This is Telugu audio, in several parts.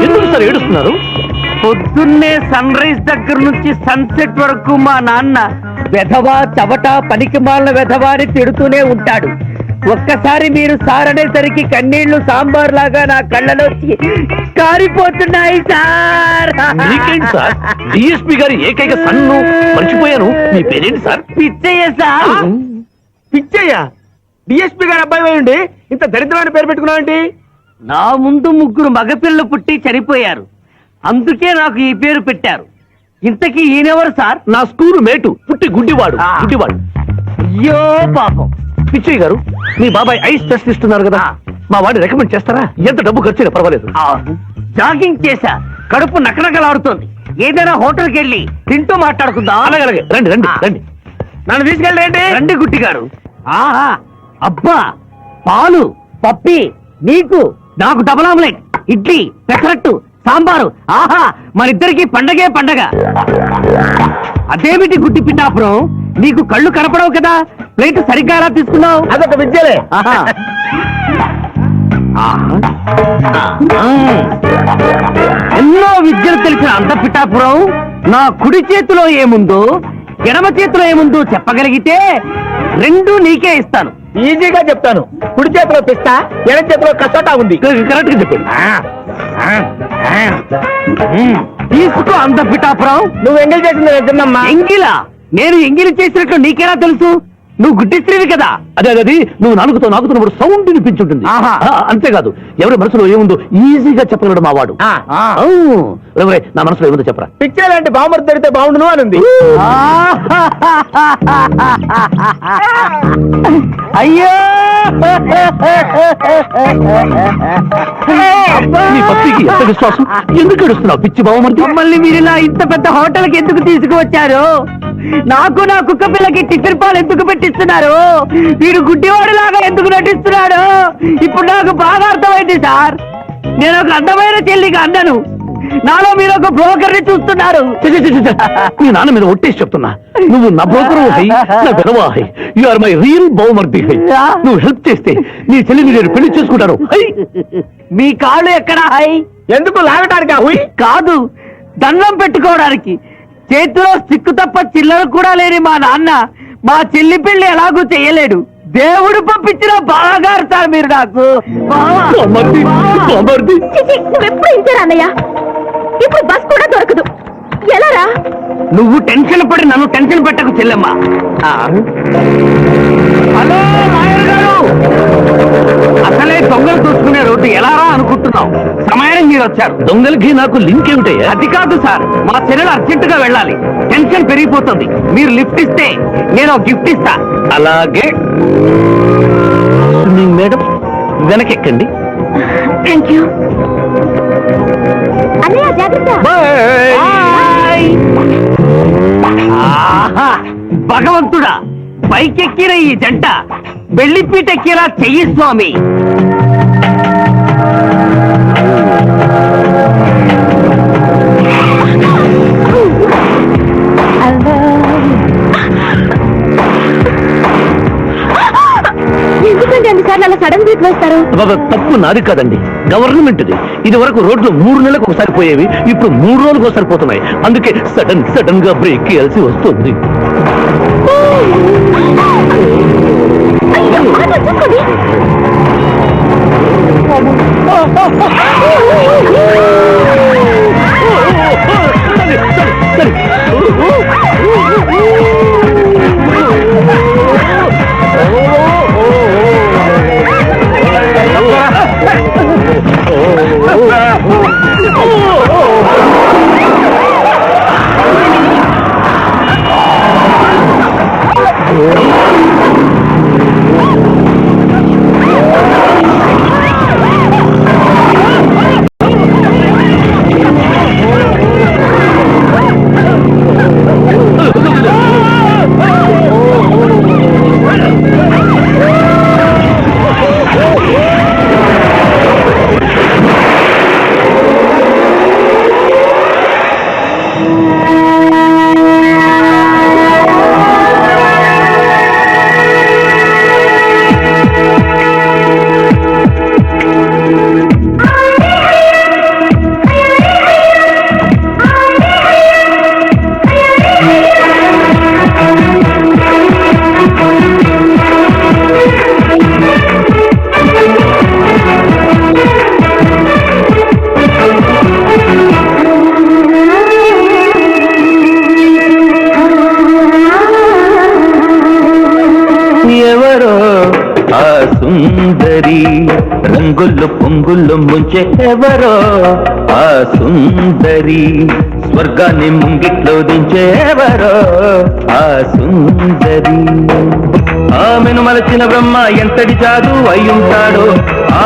ఎందుకు సార్ ఏడుస్తున్నారు? పొద్దున్నే సన్ రైజ్ దగ్గర నుంచి సన్సెట్ వరకు మా నాన్న వెధవా చవట పనికిమాలిన వెధవా అని తిడుతూనే ఉంటాడు. ఒక్కసారి మీరు సార్ అనేసరికి కన్నీళ్లు సాంబార్ లాగా నా కళ్ళలోకి కారిపోతున్నాయి సార్. మీకేంటి సార్? డిఎస్పీ గారి ఏకైక సన్ను మర్చిపోయాను. మీ పేరేంటి sir? Pichaiah sir. Pichaiah? DSP గారి అబ్బాయి ఉండి ఇంత దరిద్రమైన పేరు పెట్టుకున్నావంటి? నా ముందు 3 మగపిల్లలు పుట్టి చనిపోయారు, అందుకే నాకు ఈ పేరు పెట్టారు. ఇంతకీ ఈయనెవరు సార్? నా స్కూలు మేటు, పుట్టి గుడ్డివాడు. అయ్యో పాపం. పిచ్చయ్య గారు, మీ బాబాయ్ ఐస్ టెస్ట్ ఇస్తున్నారు కదా, మా వాడిని రికమెండ్ చేస్తారా? ఎంత డబ్బు ఖర్చు పర్వాలేదు. జాగింగ్ చేశా, కడుపు నకనకలాడుతోంది. ఏదైనా హోటల్కి వెళ్ళి తింటూ మాట్లాడుకుందాం. అలాగే రండి రండి రండి. నన్ను తీసుకెళ్ళండి. రండి గుట్టి గారు. ఆహా, అబ్బా, పాలు, పప్పి, నీకు నాకు డబుల్ ఆమ్లెట్, ఇడ్లీ, పెసరట్టు, సాంబారు. ఆహా, మనిద్దరికి పండగే పండగ. అదేమిటి గుడ్డి పిఠాపురం, నీకు కళ్ళు కనపడవు కదా, ప్లేట్ సరిగ్గా ఎలా తీసుకున్నావు? అదొక విద్యలే. ఎన్నో విద్యలు తెలిసిన అంత పిఠాపురం నా కుడి చేతిలో ఏముందో ఎడమ చేతిలో ఏముందో చెప్పగలిగితే 2 నీకే ఇస్తాను. ఈజీగా చెప్తాను. కుడి చేతిలో పిస్తా, ఎడ చేతిలో కసోటా ఉంది. కరెక్ట్ గా చెప్పండి. తీసుకో అంత పిఠాపురం. నువ్వు ఎంగిల్ చేసింది నిజమమ్మా. ఎంగిలా? నేను ఎంగిలి చేసినట్లు నీకెలా తెలుసు? నువ్వు గుడ్డిస్త్రీవి కదా. అదే అది నువ్వు నాకుతున్నప్పుడు సౌండ్ వినిపించుంటుంది. ఆహా. అంతేకాదు, ఎవరి మనసులో ఏముందో ఈజీగా చెప్పగలడు మా వాడు. నా మనసులో ఏముందో చెప్పరా? పిచ్చేలాంటి బాంబర్ దొరికితే బాగుండును అని ఉంది. అయ్యో, నీ భక్తికి ఎంత విశ్వాసం! ఎందుకు ఏడుస్తున్నావు పిచ్చి బావమర్ది? మమ్మల్ని మీరు ఇలా ఇంత పెద్ద హోటల్కి ఎందుకు తీసుకువచ్చారు? నాకు నా కుక్క పిల్లకి టిఫిన్ పాలు ఎందుకు పెట్టిస్తున్నారు? వీడు గుడ్డివాడిలాగా ఎందుకు నటిస్తున్నాడు? ఇప్పుడు నాకు బాగా అర్థమైంది సార్. నేను ఒక అందమైన చెల్లిగా అన్నను, నాలో మీరు ఒక బ్రోకర్ ని చూస్తున్నారు. నీ నాన్న మీద ఒట్టేసి చెప్తున్నా, నువ్వు నా బ్రోకరు హై, నా వినవా హై. యు ఆర్ మై రియల్ బావమర్ది హై. నువ్వు హెల్ప్ చేస్తే నీ చెల్లిని నేను పెళ్లి చేసుకుంటాను. మీ కాళ్ళు ఎక్కడ హై? ఎందుకు లాగటానికి? హుయ్ కాదు, దండం పెట్టుకోవడానికి. చేతిలో స్టిక్కు తప్ప చిల్లర కూడా లేని మా నాన్న మా చెల్లి పెళ్లి ఎలాగూ చేయలేడు. దేవుడు పంపించిన బాగా సార్ మీరు నాకు. నువ్వెప్పుడు ఇంటారా అన్నయ్య? ఇప్పుడు బస్ కూడా దొరకదు, ఎలారా? నువ్వు టెన్షన్ పడి నన్ను టెన్షన్ పెట్టకు చెల్లెమ్మా. హలో మాయర్ గారు, అసలే దొంగలు చూసుకునే రోడ్డు ఎలారా అనుకుంటున్నావు? సమయానికి మీరు వచ్చారు. దొంగలకి నాకు లింక్ ఏమిటయ్యా? అది కాదు సార్, మా చెల్లెలు అర్జెంట్ గా వెళ్ళాలి. టెన్షన్ పెరిగిపోతుంది. మీరు లిఫ్ట్ ఇస్తే నేను గిఫ్ట్ ఇస్తా. అలాగే మేడం, వెనకెక్కండి. థ్యాంక్ యూ అన్నయ్య, జాగ్రత్త. ఆహా, భగవంతుడా, పైకెక్కిన ఈ జంట బెల్లిపీటెక్కిలా చెయ్యి స్వామి. ఎందుకంటే అన్నిసార్లు అలా సడన్ బ్రేక్ వేస్తారు? తప్పు నాది కాదండి, గవర్నమెంట్ది. ఇది వరకు రోడ్లు 3 నెలలకు ఒకసారి పోయేవి, ఇప్పుడు 3 రోజులకు ఒకసారి పోతున్నాయి. అందుకే సడన్ గా బ్రేక్ వేయాల్సి వస్తుంది. రంగులు పొంగులు ముంచే ఎవరో ఆ సుందరి, స్వర్గాన్ని ముంగిట్లో దించే ఎవరో ఆ సుందరి. ఆమెను మలచిన బ్రహ్మ ఎంతటి చాలు అయ్యుంటాడో,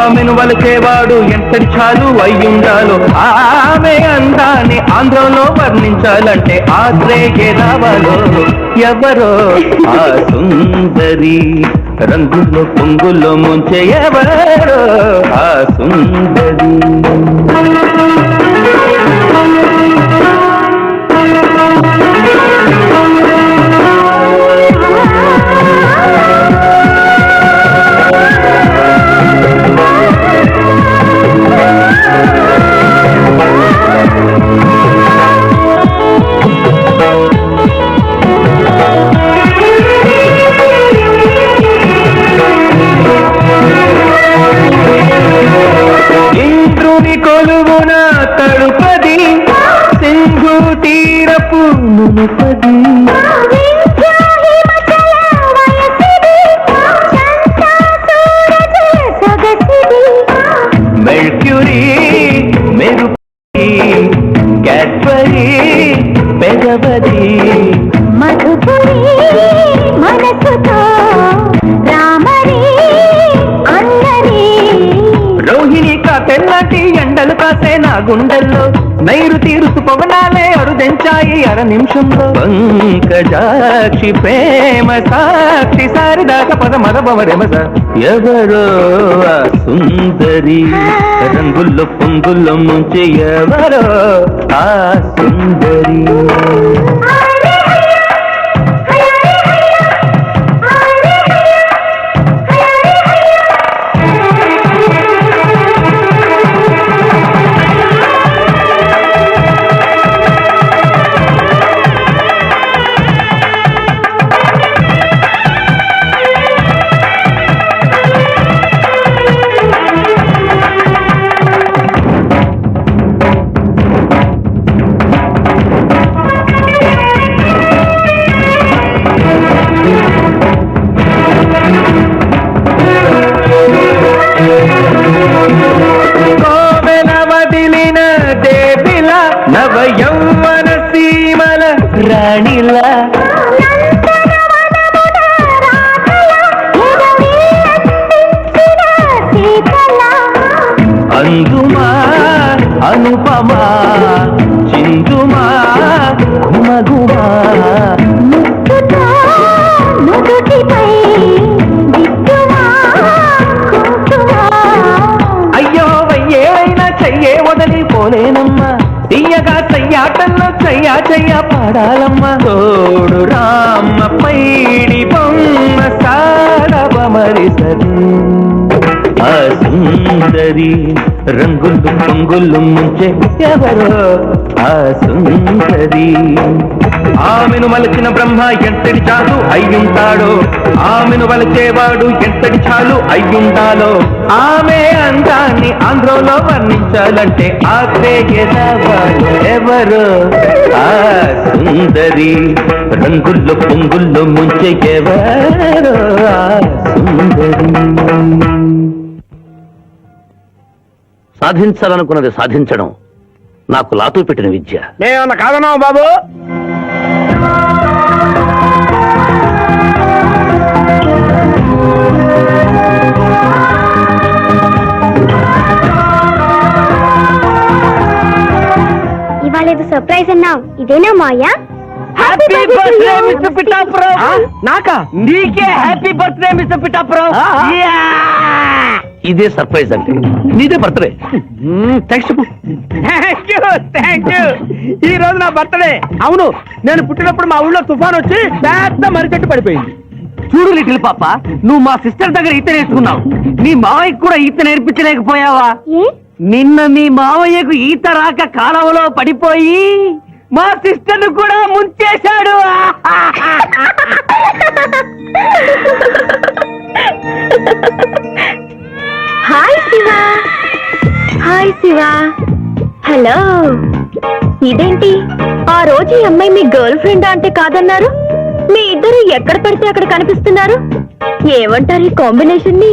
ఆమెను వలచేవాడు ఎంతటి చాలు అయ్యుండాలో. ఆమె అందాన్ని ఆంధ్రంలో వర్ణించాలంటే ఆత్రేయే రావాలో. ఎవరో ఆ సుందరి, రంగుల్లో పొంగుల్లో ముంచే ఎవరో ఆ సుందరి. ఇంద్రుని కొలువున తడుపది, సింధు తీరపు మునుపది. మెర్క్యూరీ మెరుపది, క్యాడ్బరీ పెదవది. మధుపురి మనసుతో రామరి అందరి. రోహిణి తెల్లటి ఎండలు కాసే నా గుండెల్లో, నైరుతి ఋతుపవనాలే అరుదెంచాయి అర నిమిషంలో. పంకజాక్షి ప్రేమ సాక్షి సారిదాక పద మదమరెమస. ఎవరో ఆ సుందరి, రంగుల్లో పొంగుల్లో ముంచి ఎవరో ఆ సుందరి. కోవెల వదిలిన దేవిల, నవ యౌవన సీమల రాణిలా. అందుమా అనుపమా చిందుమా ఘుమఘుమా. అయ్యో వయ్యేరైనా చెయ్యే వదిలిపోలేనమ్మా, తీయగా చెయ్యాటల్లో చెయ్యా చెయ్యా పాడాలమ్మా. తోడు రామ్మ పైడి బొమ్మ సాడవమరిసరి ఆ సుందరి, రంగులు పొంగులు ముంచే ఎవరో ఆ సుందరి. ఆమెను మలచిన బ్రహ్మ ఎంతటి చాలు అయ్యుంటాడో, ఆమెను వలచేవాడు ఎంతటి చాలు అయ్యుండాలో. ఆమె అందాన్ని ఆంధ్రంలో వర్ణించాలంటే ఆత్రేయ రావాలో. ఎవరో ఆ సుందరి, రంగుల్లో పొంగుల్లో ముంచే ఎవరో ఆ సుందరి. సాధించాలనుకున్నది సాధించడం నాకు లాతూ పెట్టిన విద్య. మేమన్నా కాదన్నావు బాబు. ఇవాళ ఏదో సర్ప్రైజ్ అన్నావు, ఇదేనా మాయా? Happy birthday mister Pithapuram. నాకా? నీకే హ్యాపీ బర్త్డే మిస్టర్ పిఠాపురం. ఇదే సర్ప్రైజ్ అంటే. నీదే బర్త్డే. థ్యాంక్స్ చెప్పు. Thank you. ఈ రోజు నా బర్త్డే. అవును, నేను పుట్టినప్పుడు మా ఊళ్ళో తుఫాన్ వచ్చి పెద్ద మర్రి చెట్టు పడిపోయింది. చూడు లిటిల్ పాప, నువ్వు మా సిస్టర్ దగ్గర ఈత నేర్చుకున్నావు, మీ మావయ్యకు కూడా ఈత నేర్పించలేకపోయావా? ఏ? నిన్న మీ మావయ్యకు ఈత రాక కాలువలో పడిపోయి మా సిస్టర్ ను కూడా ముంచేశాడు. Hi Shiva. Hi Shiva. Hello. ఇదేంటి ఆ రోజు ఈ అమ్మాయి మీ గర్ల్ ఫ్రెండ్ అంటే కాదన్నారు, మీ ఇద్దరు ఎక్కడ పడితే అక్కడ కనిపిస్తున్నారు. ఏమంటారు ఈ కాంబినేషన్ ని?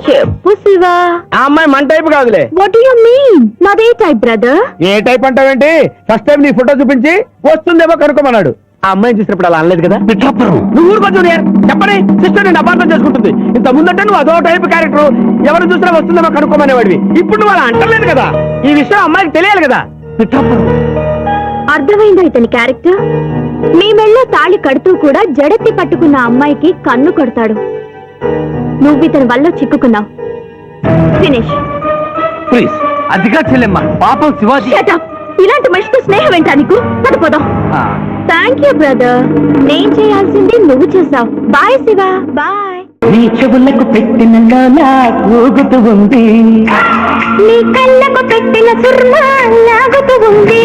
చెప్పు శివా. ఆ అమ్మాయి మన టైప్ కాదులే. What you mean? నాదే టైప్ బ్రదర్. ఏ టైప్ అంటావేంటి? ఫస్ట్ టైం నీ ఫోటో చూపించి వస్తుందేమో కనుక్కోమన్నాడు. ఆ అమ్మాయిని చూసినప్పుడు అలా అనలేదు కదా. పిఠాపురం నువ్వు ఊరుకో జూనియర్. చెప్పని సిస్టర్ నేను అపార్థం చేసుకుంటుంది. ఇంత ముందంటే నువ్వు అదో టైప్ క్యారెక్టర్, ఎవరు చూసినా వస్తుందేమో కనుక్కోమనేవాడివి. ఇప్పుడు నువ్వు అలా అంటలేదు కదా. ఈ విషయం అమ్మాయికి తెలియాలి కదా. పిఠాపురం అర్థమైందా ఇతని క్యారెక్టర్? మీ మెళ్ళో తాళి కడుతూ కూడా జడెత్తి పట్టుకున్న అమ్మాయికి కన్ను కొడతాడు. నువ్వు ఇతని వల్ల చిక్కుకున్నావు. ఫినిష్. ప్లీజ్ అదిగా చెల్లెమ్మ, పాపం శివాజీ. Shut up. ఇలాంటి మనిషితో స్నేహం ఏంటా నీకు? పడిపోదాం. Thank you brother. నేను చేయాల్సింది నువ్వు చేసావు. బాయ్ శివ. బాయ్. నీ చెవులకు పెట్టిన ఊగుతూ ఉంది, నీ కళ్ళకు పెట్టిన సుర్మా లాగుతూ ఉంది,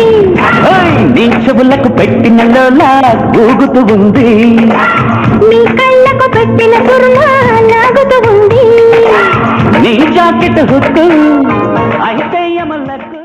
నీ చెవులకు పెట్టిన ఊగుతూ ఉంది, నీ కళ్ళకు పెట్టిన సుర్మా లాగుతూ ఉంది, నీ జాకెట్ హుక్కు అయితే యమలకు.